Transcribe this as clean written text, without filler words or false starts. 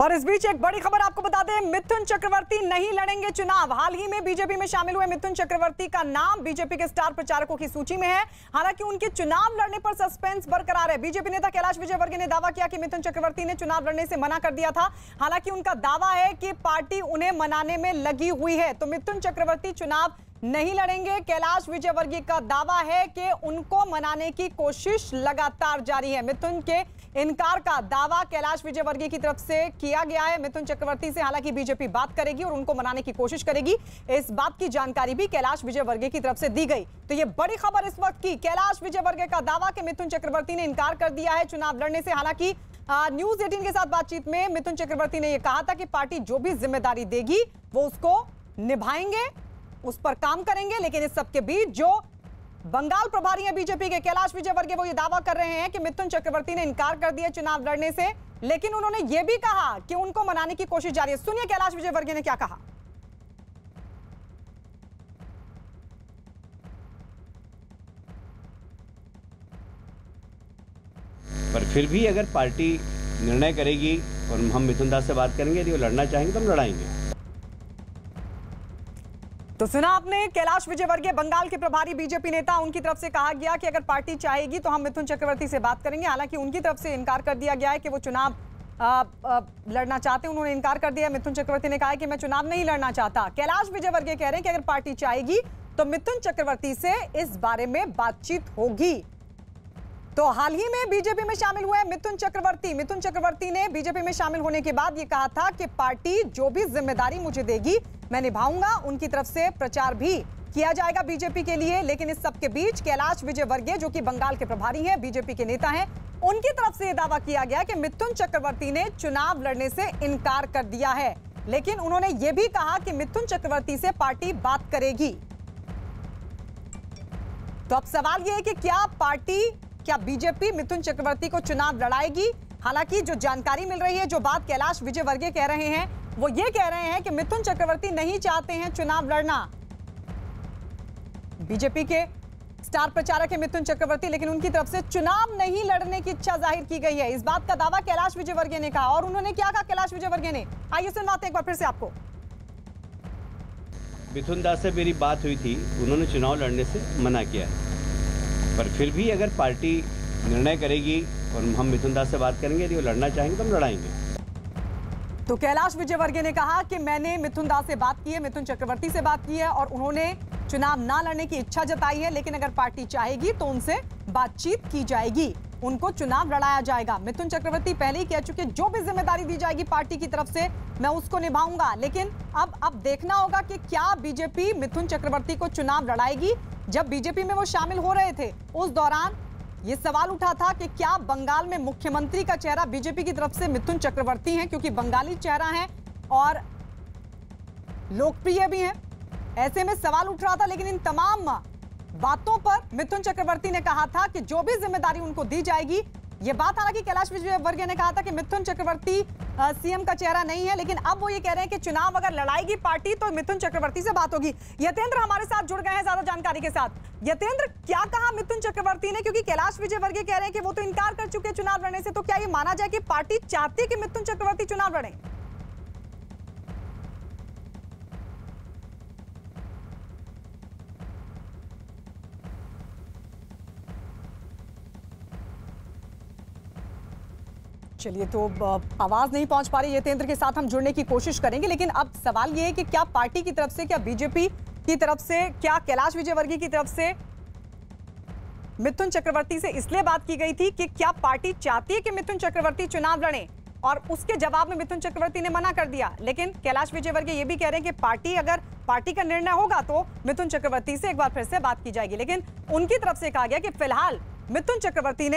और इस बीच एक बड़ी खबर आपको बता दें, मिथुन चक्रवर्ती नहीं लड़ेंगे चुनाव। हाल ही में बीजेपी में शामिल हुए मिथुन चक्रवर्ती का नाम बीजेपी के स्टार प्रचारकों की सूची में है। हालांकि उनके चुनाव लड़ने पर सस्पेंस बरकरार है। बीजेपी नेता कैलाश विजयवर्गीय ने दावा किया कि मिथुन चक्रवर्ती ने चुनाव लड़ने से मना कर दिया था। हालांकि उनका दावा है कि पार्टी उन्हें मनाने में लगी हुई है, तो मिथुन चक्रवर्ती चुनाव नहीं लड़ेंगे। कैलाश विजयवर्गीय का दावा है कि उनको मनाने की कोशिश लगातार जारी है। मिथुन के इनकार का दावा कैलाश विजयवर्गीय की तरफ से किया गया है मिथुन चक्रवर्ती से। हालांकि बीजेपी बात करेगी और उनको मनाने की कोशिश करेगी, इस बात की जानकारी भी कैलाश विजयवर्गीय की तरफ से दी गई। तो ये बड़ी खबर इस वक्त की, कैलाश विजयवर्गीय का दावा कि मिथुन चक्रवर्ती ने इनकार कर दिया है चुनाव लड़ने से। हालांकि न्यूज 18 के साथ बातचीत में मिथुन चक्रवर्ती ने यह कहा था कि पार्टी जो भी जिम्मेदारी देगी वो उसको निभाएंगे, उस पर काम करेंगे। लेकिन इस सबके बीच जो बंगाल प्रभारी हैं बीजेपी के कैलाश विजयवर्गीय, वो ये दावा कर रहे हैं कि मिथुन चक्रवर्ती ने इनकार कर दिया चुनाव लड़ने से। लेकिन उन्होंने ये भी कहा कि उनको मनाने की कोशिश जारी है। सुनिए कैलाश विजयवर्गीय ने क्या कहा। पर फिर भी अगर पार्टी निर्णय करेगी और हम मिथुन दास से बात करेंगे, यदि वो लड़ना चाहेंगे तो हम लड़ाएंगे। तो सुना आपने, कैलाश विजयवर्गीय बंगाल के प्रभारी बीजेपी नेता, उनकी तरफ से कहा गया कि अगर पार्टी चाहेगी तो हम मिथुन चक्रवर्ती से बात करेंगे। हालांकि उनकी तरफ से इनकार कर दिया गया है कि वो चुनाव लड़ना चाहते हैं। उन्होंने इनकार कर दिया। मिथुन चक्रवर्ती ने कहा है कि मैं चुनाव नहीं लड़ना चाहता। कैलाश विजयवर्गीय कह रहे हैं कि अगर पार्टी चाहेगी तो मिथुन चक्रवर्ती से इस बारे में बातचीत होगी। तो हाल ही में बीजेपी में शामिल हुए मिथुन चक्रवर्ती ने बीजेपी में शामिल होने के बाद ये कहा था कि पार्टी जो भी जिम्मेदारी मुझे देगी मैं निभाऊंगा। उनकी तरफ से प्रचार भी किया जाएगा बीजेपी के लिए। लेकिन इस सब के बीच कैलाश विजयवर्गीय, जो कि बंगाल के प्रभारी हैं, बीजेपी के नेता हैं, उनकी तरफ से यह दावा किया गया कि मिथुन चक्रवर्ती ने चुनाव लड़ने से इनकार कर दिया है। लेकिन उन्होंने यह भी कहा कि मिथुन चक्रवर्ती से पार्टी बात करेगी। तो अब सवाल यह है कि क्या बीजेपी मिथुन चक्रवर्ती को चुनाव लड़ाएगी। हालांकि जो जानकारी मिल रही है, जो बात कैलाश विजयवर्गीय कह रहे हैं, वो ये कह रहे हैं कि मिथुन चक्रवर्ती नहीं चाहते हैं चुनाव लड़ना। बीजेपी के स्टार प्रचारक है मिथुन चक्रवर्ती, लेकिन उनकी तरफ से चुनाव नहीं लड़ने की इच्छा जाहिर की गई है। इस बात का दावा कैलाश विजयवर्गीय ने कहा। और उन्होंने क्या कहा कैलाश विजयवर्गीय ने, आइए सुनवाते हैं एक बार फिर से आपको। मिथुन दास से मेरी बात हुई थी, उन्होंने चुनाव लड़ने से मना किया है। पर फिर भी अगर पार्टी निर्णय करेगी और हम मिथुन दास से बात करेंगे, यदि वो लड़ना चाहेंगे तो हम लड़ाएंगे। तो कैलाश विजयवर्गीय ने कहा कि मैंने मिथुन दास से बात की है, मिथुन चक्रवर्ती से बात की है और उन्होंने चुनाव ना लड़ने की इच्छा जताई है। लेकिन अगर पार्टी चाहेगी तो उनसे बातचीत की जाएगी, उनको चुनाव लड़ाया जाएगा। मिथुन चक्रवर्ती पहले ही कह चुके, जो भी जिम्मेदारी दी जाएगी पार्टी की तरफ से मैं उसको निभाऊंगा। लेकिन अब देखना होगा कि क्या बीजेपी मिथुन चक्रवर्ती को चुनाव लड़ाएगी। जब बीजेपी में वो शामिल हो रहे थे उस दौरान ये सवाल उठा था कि क्या बंगाल में मुख्यमंत्री का चेहरा बीजेपी की तरफ से मिथुन चक्रवर्ती हैं, क्योंकि बंगाली चेहरा है और लोकप्रिय भी हैं। ऐसे में सवाल उठ रहा था। लेकिन इन तमाम बातों पर मिथुन चक्रवर्ती ने कहा था कि जो भी जिम्मेदारी उनको दी जाएगी। ये बात हालांकि कैलाश विजयवर्गीय ने कहा था कि मिथुन चक्रवर्ती सीएम का चेहरा नहीं है। लेकिन अब वो ये कह रहे हैं कि चुनाव अगर लड़ाएगी पार्टी तो मिथुन चक्रवर्ती से बात होगी। यतेंद्र हमारे साथ जुड़ गए हैं ज्यादा जानकारी के साथ। यतेंद्र, क्या कहा मिथुन चक्रवर्ती ने, क्योंकि कैलाश विजयवर्गीय कह रहे हैं कि वो तो इनकार कर चुके चुनाव लड़ने से। तो क्या ये माना जाए कि पार्टी चाहती है कि मिथुन चक्रवर्ती चुनाव लड़े? चलिए, तो आवाज नहीं पहुंच पा रही यतेंद्र के साथ हम जुड़ने की कोशिश करेंगे। लेकिन अब सवाल यह है कि क्या पार्टी की तरफ से, क्या बीजेपी की तरफ से, क्या कैलाश विजयवर्गीय की तरफ से मिथुन चक्रवर्ती से इसलिए बात की गई थी कि क्या पार्टी चाहती है कि मिथुन चक्रवर्ती चुनाव लड़े, और उसके जवाब में मिथुन चक्रवर्ती ने मना कर दिया। लेकिन कैलाश विजयवर्गीय ये भी कह रहे हैं कि अगर पार्टी का निर्णय होगा तो मिथुन चक्रवर्ती से एक बार फिर से बात की जाएगी। लेकिन उनकी तरफ से कहा गया कि फिलहाल मिथुन चक्रवर्ती ने